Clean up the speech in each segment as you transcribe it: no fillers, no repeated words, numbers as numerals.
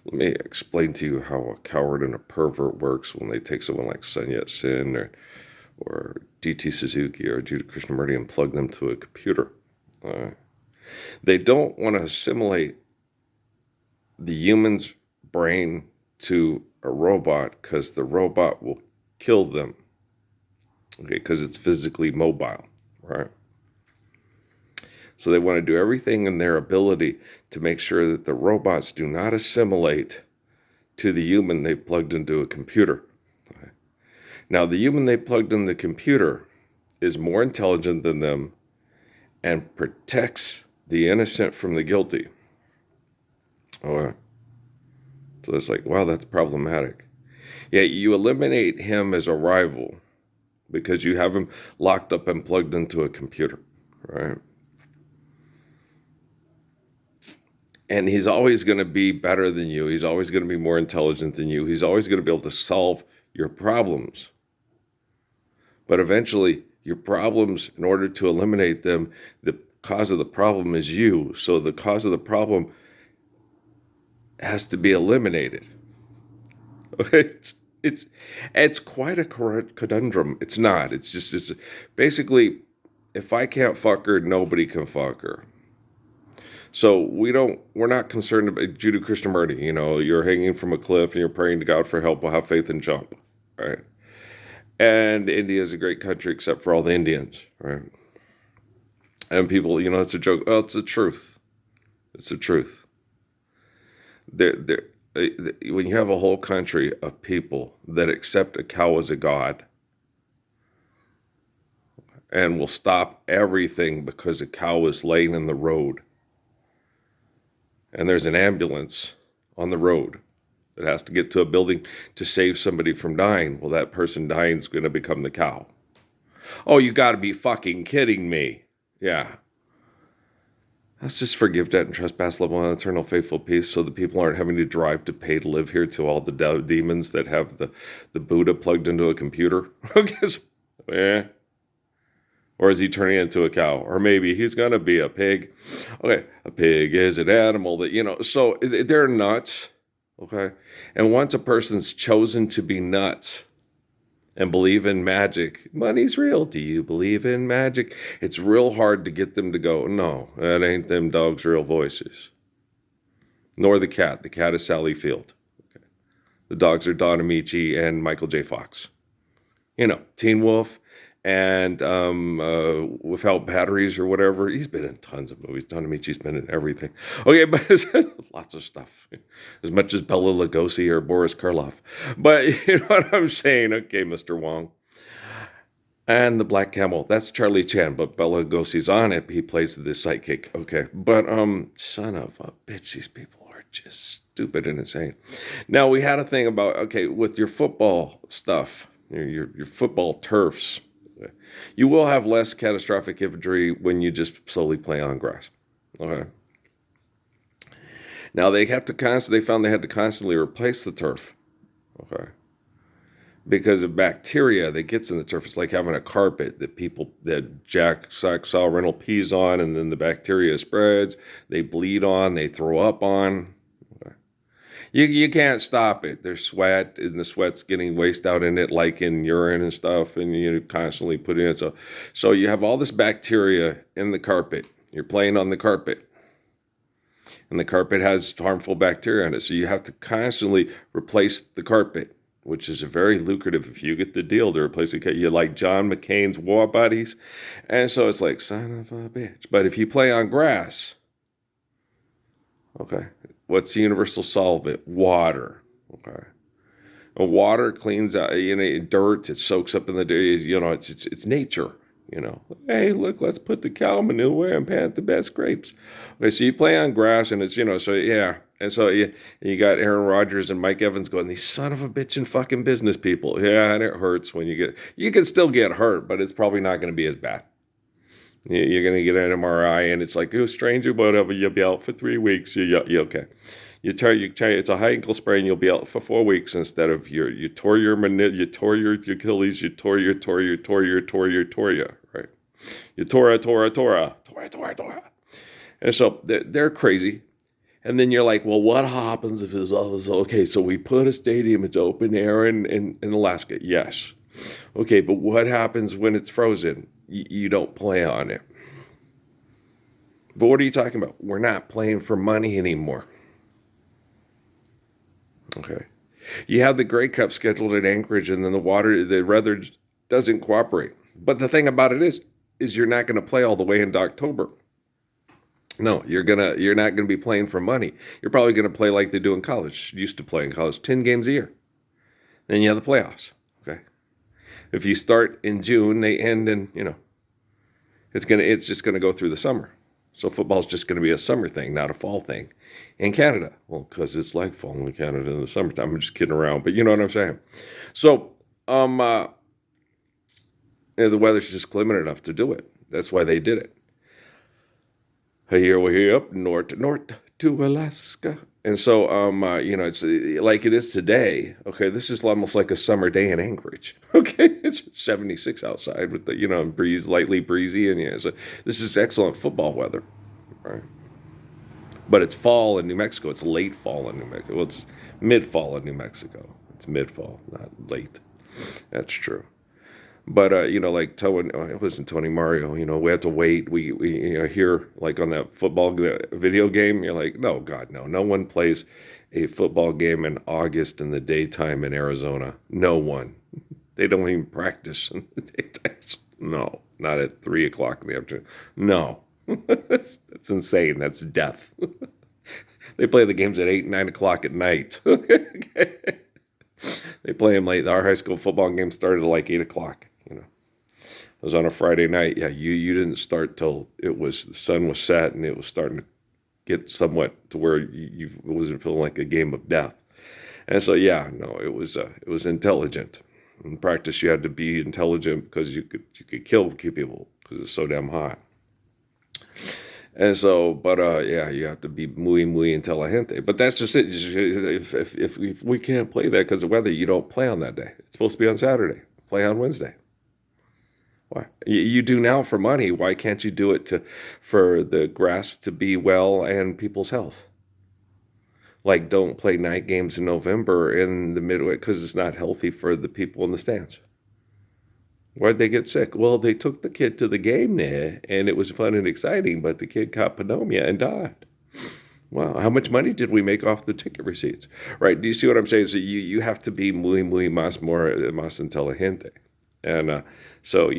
Let me explain to you how a coward and a pervert works when they take someone like Sun Yat-sen or D.T. Suzuki or Judah Krishnamurti and plug them to a computer. They don't want to assimilate the human's brain to a robot because the robot will kill them. Okay, because it's physically mobile, right? So they want to do everything in their ability to make sure that the robots do not assimilate to the human they plugged into a computer. Okay. Now, the human they plugged in the computer is more intelligent than them and protects the innocent from the guilty. Okay. So it's like, wow, that's problematic. Yet you eliminate him as a rival because you have him locked up and plugged into a computer, right? And he's always going to be better than you. He's always going to be more intelligent than you. He's always going to be able to solve your problems. But eventually, your problems, in order to eliminate them, the cause of the problem is you. So the cause of the problem has to be eliminated. It's quite a conundrum. It's not. It's basically, if I can't fuck her, nobody can fuck her. So we're not concerned about Judah Krishnamurti. You know, you're hanging from a cliff and you're praying to God for help. Well, have faith and jump, right? And India is a great country except for all the Indians, right? And people, you know, it's a joke. Well, it's the truth. It's the truth. When you have a whole country of people that accept a cow as a god and will stop everything because a cow is laying in the road, and there's an ambulance on the road that has to get to a building to save somebody from dying, well, that person dying is going to become the cow. Oh, you got to be fucking kidding me. Yeah. Let's just forgive debt and trespass, love one, eternal faithful peace, so the people aren't having to drive to pay to live here to all the demons that have the Buddha plugged into a computer. Yeah. Or is he turning into a cow? Or maybe he's going to be a pig. Okay, a pig is an animal that, you know, so they're nuts. Okay. And once a person's chosen to be nuts and believe in magic, money's real. Do you believe in magic? It's real hard to get them to go, no, that ain't them dogs' real voices. Nor the cat. The cat is Sally Field. Okay. The dogs are Don Amici and Michael J. Fox. You know, Teen Wolf and Without Batteries or whatever. He's been in tons of movies. Don Amici's been in everything. Okay, but lots of stuff. As much as Bela Lugosi or Boris Karloff. But you know what I'm saying? Okay, Mr. Wong. And the Black Camel. That's Charlie Chan, but Bela Lugosi's on it. He plays the sidekick. Okay, but son of a bitch, these people are just stupid and insane. Now, we had a thing about, okay, with your football stuff, your football turfs, you will have less catastrophic injury when you just slowly play on grass. Okay. Now they found they had to constantly replace the turf. Okay. Because of bacteria that gets in the turf. It's like having a carpet that Jack Saw rental pees on, and then the bacteria spreads. They bleed on, they throw up on. Okay. You can't stop it. There's sweat, and the sweat's getting waste out in it, like in urine and stuff, and you constantly put it in. So you have all this bacteria in the carpet. You're playing on the carpet, and the carpet has harmful bacteria in it. So you have to constantly replace the carpet, which is very lucrative if you get the deal to replace it. You like John McCain's War Buddies, and so it's like, son of a bitch. But if you play on grass, okay, what's the universal solvent? Water. Okay. And water cleans out, you know, dirt. It soaks up in the, you know, it's nature. You know, hey, look, let's put the cow manure and plant the best grapes. Okay, so you play on grass, and it's, you know, so yeah. And so you got Aaron Rodgers and Mike Evans going, these son of a bitchin' fucking business people. Yeah, and it hurts when you can still get hurt, but it's probably not going to be as bad. You're going to get an MRI, and it's like, oh, stranger, whatever, you'll be out for 3 weeks. You're okay. It's a high ankle sprain, and you'll be out for 4 weeks instead of you tore your Achilles, you tore your, right? You tore. And so they're crazy. And then you're like, well, what happens if it's all okay? So we put a stadium, it's open air in Alaska. Yes. Okay, but what happens when it's frozen? You don't play on it. But what are you talking about? We're not playing for money anymore. Okay. You have the Grey Cup scheduled at Anchorage, and then the weather doesn't cooperate. But the thing about it is you're not going to play all the way into October. No, you're not gonna be playing for money. You're probably gonna play like they do in college. Used to play in college, 10 games a year. Then you have the playoffs. Okay. If you start in June, they end in it's just gonna go through the summer. So football's just gonna be a summer thing, not a fall thing. In Canada, well, because it's like fall in Canada in the summertime. I'm just kidding around, but you know what I'm saying. So, um, uh, the weather's just limited enough to do it. That's why they did it. Here we're up north to Alaska. And so, it's like it is today. Okay, this is almost like a summer day in Anchorage. Okay, it's 76 outside with the, breeze, lightly breezy. And yeah, so this is excellent football weather, right? But it's fall in New Mexico. It's late fall in New Mexico. Well, it's mid fall in New Mexico. It's mid fall, not late. That's true. But like Tony, it wasn't Tony Mario. We had to wait. We hear like on that football video game. You're like, no, God, no. No one plays a football game in August in the daytime in Arizona. No one. They don't even practice in the daytime. No, not at 3 o'clock in the afternoon. No, that's insane. That's death. They play the games at 8, 9 o'clock at night. Okay. They play them late. Our high school football game started at like 8 o'clock. It was on a Friday night. Yeah, you didn't start till the sun was set and it was starting to get somewhat to where it wasn't feeling like a game of death. And so yeah, no, it was intelligent. In practice, you had to be intelligent because you could kill people because it's so damn hot. And so, but yeah, you have to be muy intelligente. But that's just it. If we can't play that because of weather, you don't play on that day. It's supposed to be on Saturday. Play on Wednesday. Why? You do now for money. Why can't you do it for the grass to be well and people's health? Like, don't play night games in November in the midway because it's not healthy for the people in the stands. Why'd they get sick? Well, they took the kid to the game there, and it was fun and exciting, but the kid caught pneumonia and died. Wow, how much money did we make off the ticket receipts? Right? Do you see what I'm saying? So you have to be muy más inteligente, and so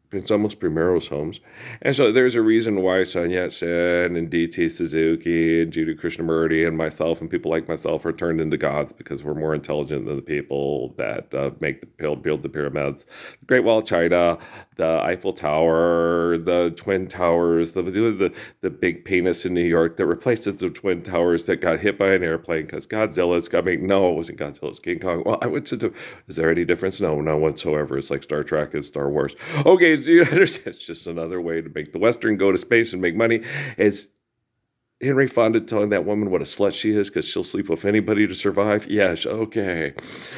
Pensamos Primero's homes. And so there's a reason why Sun Yat-sen and D.T. Suzuki and Jiddu Krishnamurti and myself and people like myself are turned into gods because we're more intelligent than the people that build the pyramids, the Great Wall of China, the Eiffel Tower, the Twin Towers, the big penis in New York that replaced the Twin Towers that got hit by an airplane because Godzilla's coming. No, it wasn't Godzilla, it was King Kong. Well, I went to, is there any difference? No, none whatsoever. It's like Star Trek and Star Wars. Okay, do you understand? It's just another way to make the Western go to space and make money. Is Henry Fonda telling that woman what a slut she is because she'll sleep with anybody to survive? Yes, okay.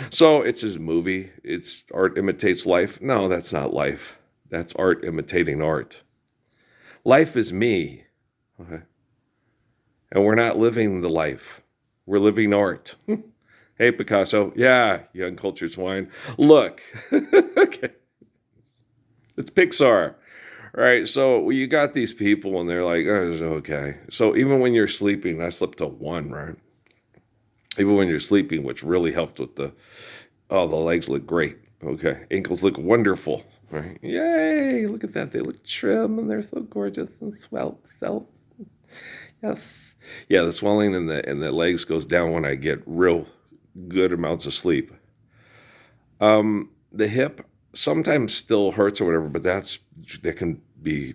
So it's his movie. It's art imitates life. No, that's not life. That's art imitating art. Life is me. Okay. And we're not living the life. We're living art. Hey, Picasso. Yeah, you uncultured swine. Look. Okay. It's Pixar. Right, so you got these people and they're like, oh, it's okay. So even when you're sleeping, I slept till 1, right? Even when you're sleeping, which really helped with the legs look great. Okay, ankles look wonderful, right? Yay, look at that. They look trim and they're so gorgeous and svelte. Yes. Yeah, the swelling in the legs goes down when I get real good amounts of sleep. The hip sometimes still hurts or whatever, but that can be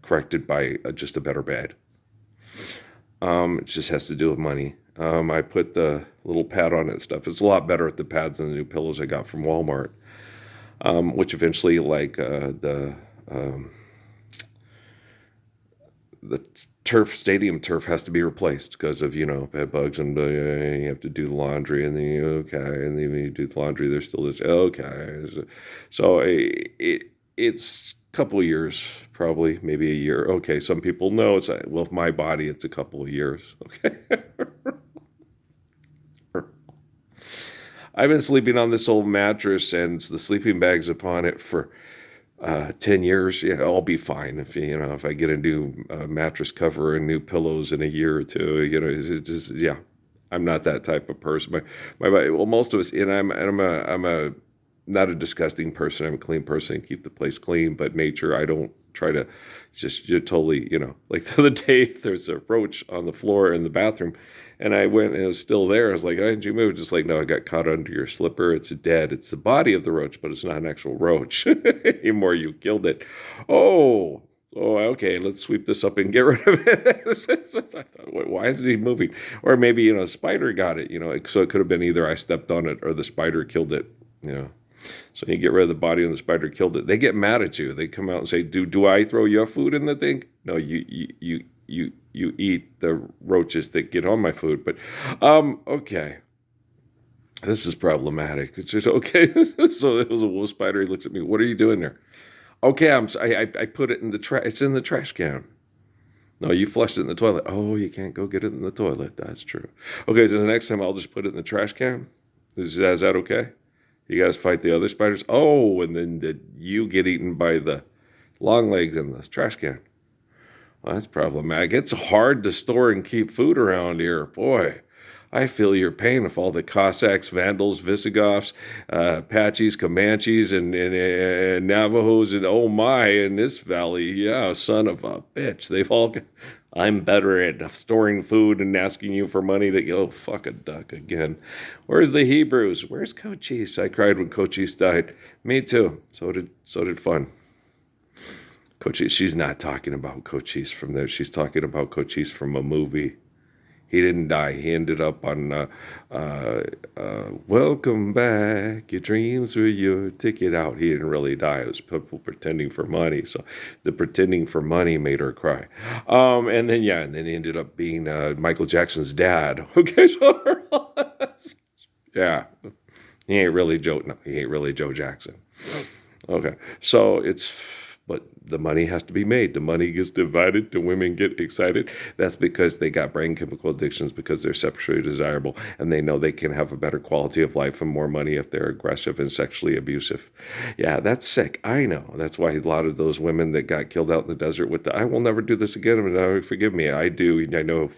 corrected by just a better bed. It just has to do with money. I put the little pad on it and stuff. It's a lot better at the pads than the new pillows I got from Walmart, which eventually, like the stadium turf has to be replaced because of bed bugs and you have to do the laundry and then when you do the laundry there's still this okay. So it's couple of years, probably, maybe a year. Okay, some people know it's well, with my body, it's a couple of years. Okay. I've been sleeping on this old mattress and the sleeping bags upon it for 10 years. Yeah, I'll be fine if I get a new mattress cover and new pillows in a year or two. It's just, yeah. I'm not that type of person. My body, well, most of us, and I'm a not a disgusting person. I'm a clean person. I keep the place clean, but nature, I don't try to just, you're totally, like the other day, there's a roach on the floor in the bathroom, and I went and it was still there. I was like, "Why didn't you move?" Just like, "No, I got caught under your slipper. It's dead. It's the body of the roach, but it's not an actual roach anymore. You killed it." Oh, okay, let's sweep this up and get rid of it. So I thought, why isn't he moving? Or maybe, a spider got it, so it could have been either I stepped on it or the spider killed it, So you get rid of the body and the spider killed it. They get mad at you. They come out and say, "Do I throw your food in the thing?" No, you eat the roaches that get on my food. But okay. This is problematic. It's just okay. So it was a wolf spider. He looks at me. "What are you doing there?" "Okay, I put it in the trash. It's in the trash can." "No, you flushed it in the toilet." "Oh, you can't go get it in the toilet. That's true." "Okay, so the next time I'll just put it in the trash can. Is that okay? You guys fight the other spiders." "Oh, and then you get eaten by the long legs in the trash can." Well, that's problematic. It's hard to store and keep food around here. Boy, I feel your pain with all the Cossacks, Vandals, Visigoths, Apaches, Comanches, and Navajos, and oh my, in this valley. Yeah, son of a bitch. They've all. I'm better at storing food and asking you for money to go. Fuck a duck again. Where's the Hebrews? Where's Cochise? I cried when Cochise died. Me too. So did Fun. Cochise. She's not talking about Cochise from there. She's talking about Cochise from a movie. He didn't die. He ended up on Welcome Back. Your dreams were your ticket out. He didn't really die. It was people pretending for money. So the pretending for money made her cry. And then he ended up being Michael Jackson's dad. Okay, so yeah, he ain't really Joe. No, he ain't really Joe Jackson. Okay, so but the money has to be made. The money gets divided. The women get excited. That's because they got brain chemical addictions because they're sexually desirable and they know they can have a better quality of life and more money if they're aggressive and sexually abusive. Yeah, that's sick. I know. That's why a lot of those women that got killed out in the desert with "I will never do this again, forgive me." I do. I know.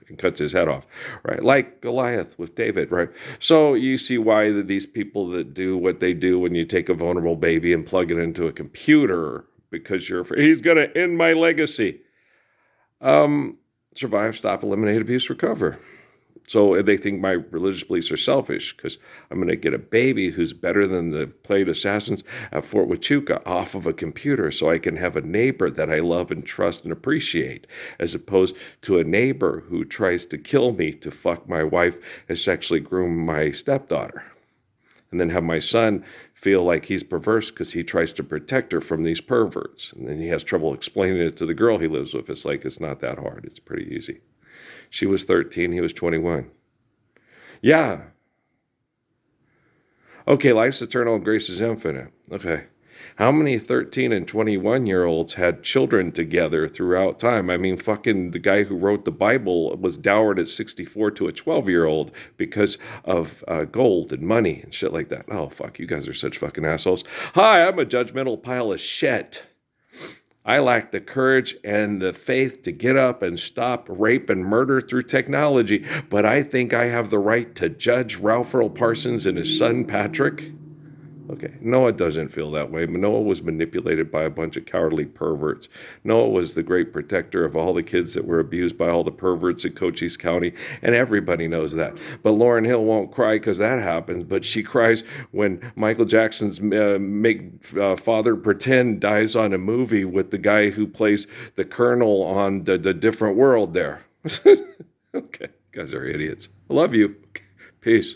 And cuts his head off, right? Like Goliath with David, right? So you see why these people that do what they do when you take a vulnerable baby and plug it into a computer because you're afraid he's going to end my legacy. Survive, stop, eliminate, abuse, recover. So they think my religious beliefs are selfish because I'm going to get a baby who's better than the played assassins at Fort Huachuca off of a computer so I can have a neighbor that I love and trust and appreciate, as opposed to a neighbor who tries to kill me to fuck my wife and sexually groom my stepdaughter. And then have my son feel like he's perverse because he tries to protect her from these perverts. And then he has trouble explaining it to the girl he lives with. It's like, it's not that hard. It's pretty easy. She was 13. He was 21. Yeah. Okay, life's eternal and grace is infinite. Okay. How many 13 and 21-year-olds had children together throughout time? I mean, fucking the guy who wrote the Bible was dowered at 64 to a 12-year-old because of gold and money and shit like that. Oh, fuck, you guys are such fucking assholes. Hi, I'm a judgmental pile of shit. I lack the courage and the faith to get up and stop rape and murder through technology, but I think I have the right to judge Ralph Earl Parsons and his son Patrick. Okay, Noah doesn't feel that way. Noah was manipulated by a bunch of cowardly perverts. Noah was the great protector of all the kids that were abused by all the perverts in Cochise County, and everybody knows that. But Lauryn Hill won't cry because that happens, but she cries when Michael Jackson's Father Pretend dies on a movie with the guy who plays the colonel on the different world there. Okay, you guys are idiots. I love you. Peace.